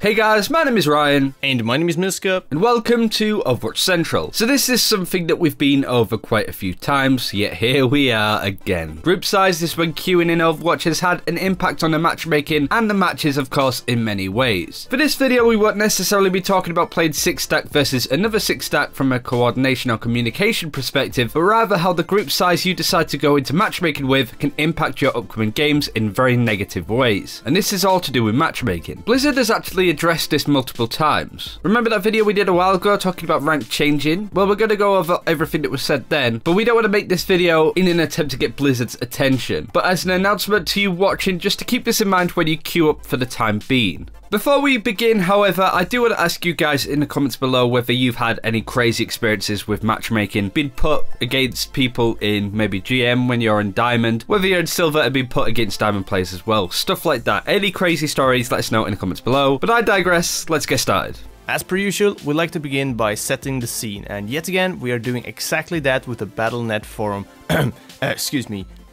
Hey guys, my name is Ryan. And my name is Miska. And welcome to Overwatch Central. So this is something that we've been over quite a few times, yet here we are again. Group sizes when queuing in Overwatch has had an impact on the matchmaking and the matches, of course, in many ways. For this video, we won't necessarily be talking about playing 6-stack versus another 6-stack from a coordination or communication perspective, but rather how the group size you decide to go into matchmaking with can impact your upcoming games in very negative ways. And this is all to do with matchmaking. Blizzard has actually addressed this multiple times. Remember that video we did a while ago talking about rank changing? Well, we're going to go over everything that was said then, but we don't want to make this video in an attempt to get Blizzard's attention, but as an announcement to you watching, just to keep this in mind when you queue up for the time being. Before we begin, however, I do want to ask you guys in the comments below whether you've had any crazy experiences with matchmaking, been put against people in maybe GM when you're in Diamond, whether you're in Silver and been put against Diamond players as well, stuff like that. Any crazy stories, let us know in the comments below. But I digress, let's get started. As per usual, we like to begin by setting the scene, and yet again, we are doing exactly that with the Battle.net forum,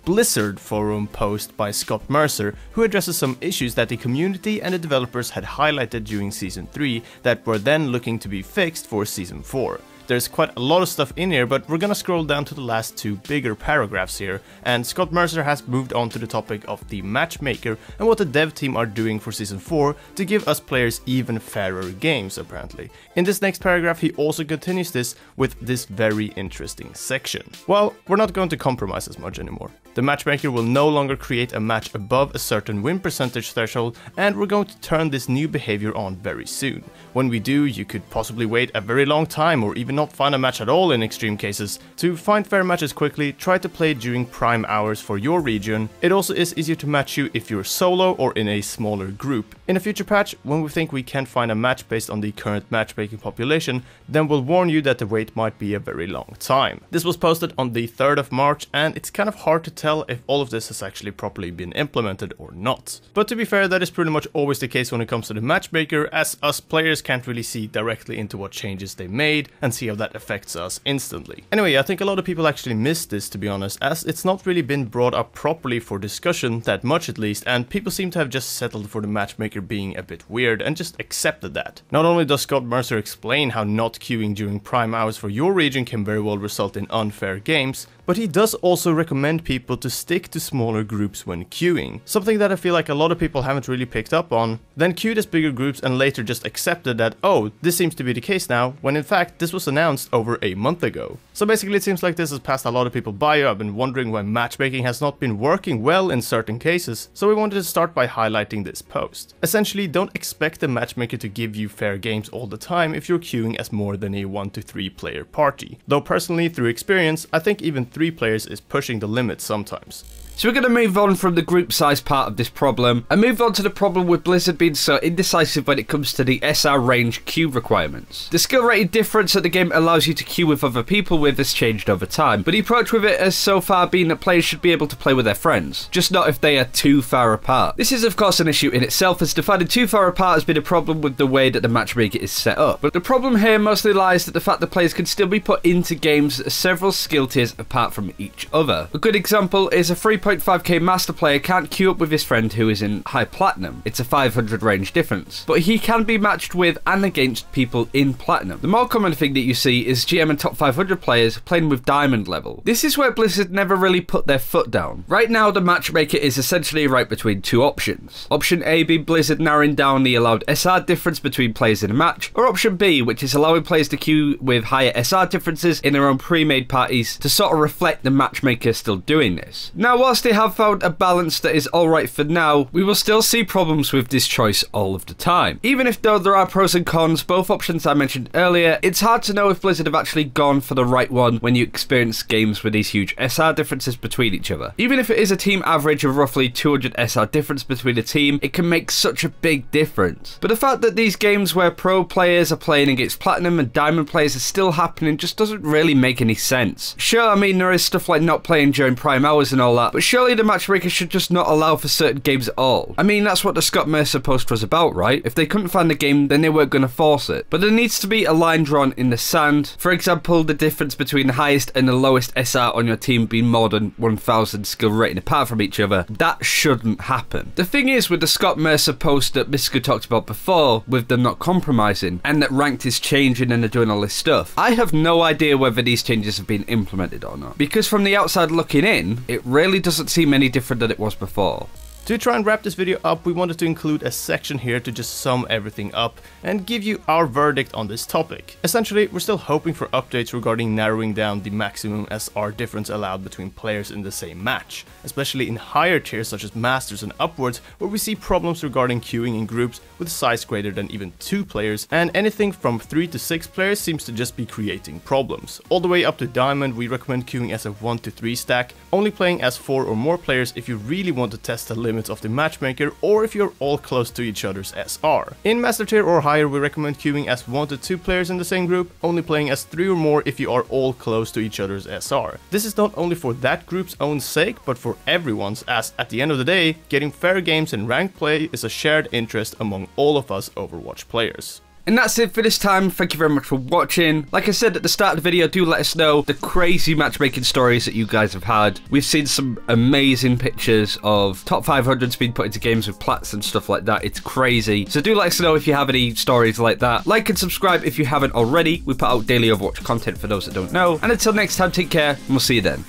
Blizzard forum post by Scott Mercer, who addresses some issues that the community and the developers had highlighted during Season 3 that were then looking to be fixed for Season 4. There's quite a lot of stuff in here, but we're gonna scroll down to the last two bigger paragraphs here, and Scott Mercer has moved on to the topic of the matchmaker and what the dev team are doing for Season 4 to give us players even fairer games, apparently. In this next paragraph, he also continues this with this very interesting section. Well, we're not going to compromise as much anymore. The matchmaker will no longer create a match above a certain win percentage threshold, and we're going to turn this new behavior on very soon. When we do, you could possibly wait a very long time or even not find a match at all in extreme cases. To find fair matches quickly, try to play during prime hours for your region. It also is easier to match you if you're solo or in a smaller group. In a future patch, when we think we can't find a match based on the current matchmaking population, then we'll warn you that the wait might be a very long time. This was posted on the 3rd of March, and it's kind of hard to tell if all of this has actually properly been implemented or not. But to be fair, that is pretty much always the case when it comes to the matchmaker, as us players can't really see directly into what changes they made and see how that affects us instantly. Anyway, I think a lot of people actually missed this, to be honest, as it's not really been brought up properly for discussion, that much at least, and people seem to have just settled for the matchmaker being a bit weird and just accepted that. Not only does Scott Mercer explain how not queuing during prime hours for your region can very well result in unfair games, but he does also recommend people to stick to smaller groups when queuing, something that I feel like a lot of people haven't really picked up on, then queued as bigger groups and later just accepted that, oh, this seems to be the case now, when in fact this was announced over a month ago. So basically it seems like this has passed a lot of people by. I've been wondering why matchmaking has not been working well in certain cases, so we wanted to start by highlighting this post. Essentially, don't expect the matchmaker to give you fair games all the time if you're queuing as more than a 1 to 3 player party. Though personally, through experience, I think even 3 players is pushing the limit sometimes. So we're going to move on from the group size part of this problem and move on to the problem with Blizzard being so indecisive when it comes to the SR range queue requirements. The skill rating difference that the game allows you to queue with other people with has changed over time, but the approach with it has so far been that players should be able to play with their friends, just not if they are too far apart. This is of course an issue in itself, as defining too far apart has been a problem with the way that the matchmaker is set up. But the problem here mostly lies that the fact that players can still be put into games that are several skill tiers apart from each other. A good example is a 3.5k master player can't queue up with his friend who is in high platinum. It's a 500 range difference, but he can be matched with and against people in platinum. The more common thing that you see is GM and top 500 players playing with diamond level. This is where Blizzard never really put their foot down. Right now the matchmaker is essentially right between two options. Option A being Blizzard narrowing down the allowed SR difference between players in a match, or option B, which is allowing players to queue with higher SR differences in their own pre-made parties to sort of reflect the matchmaker still doing this. Now, whilst they have found a balance that is alright for now, we will still see problems with this choice all of the time. Even if though there are pros and cons, both options I mentioned earlier, it's hard to know if Blizzard have actually gone for the right one when you experience games with these huge SR differences between each other. Even if it is a team average of roughly 200 SR difference between a team, it can make such a big difference. But the fact that these games where pro players are playing against platinum and diamond players are still happening just doesn't really make any sense. Sure, I mean there is stuff like not playing during prime hours and all that, but surely the matchmaker should just not allow for certain games at all. I mean, that's what the Scott Mercer post was about, right? If they couldn't find the game, then they weren't going to force it. But there needs to be a line drawn in the sand. For example, the difference between the highest and the lowest SR on your team being more than 1000 skill rating apart from each other. That shouldn't happen. The thing is, with the Scott Mercer post that Miska talked about before, with them not compromising, and that ranked is changing and they're doing all this stuff, I have no idea whether these changes have been implemented or not. Because from the outside looking in, it really doesn't seem any different than it was before. To try and wrap this video up, we wanted to include a section here to just sum everything up and give you our verdict on this topic. Essentially, we're still hoping for updates regarding narrowing down the maximum SR difference allowed between players in the same match, especially in higher tiers such as Masters and upwards, where we see problems regarding queuing in groups with size greater than even 2 players, and anything from 3 to 6 players seems to just be creating problems. All the way up to Diamond, we recommend queuing as a 1 to 3 stack, only playing as 4 or more players if you really want to test the limits of the matchmaker or if you're all close to each other's SR. In Master tier or higher, we recommend queuing as 1 to 2 players in the same group, only playing as 3 or more if you are all close to each other's SR. This is not only for that group's own sake, but for everyone's, as at the end of the day, getting fair games and ranked play is a shared interest among all of us Overwatch players. And that's it for this time. Thank you very much for watching. Like I said at the start of the video, do let us know the crazy matchmaking stories that you guys have had. We've seen some amazing pictures of top 500s being put into games with plats and stuff like that. It's crazy. So do let us know if you have any stories like that. Like and subscribe if you haven't already. We put out daily Overwatch content for those that don't know. And until next time, take care, and we'll see you then.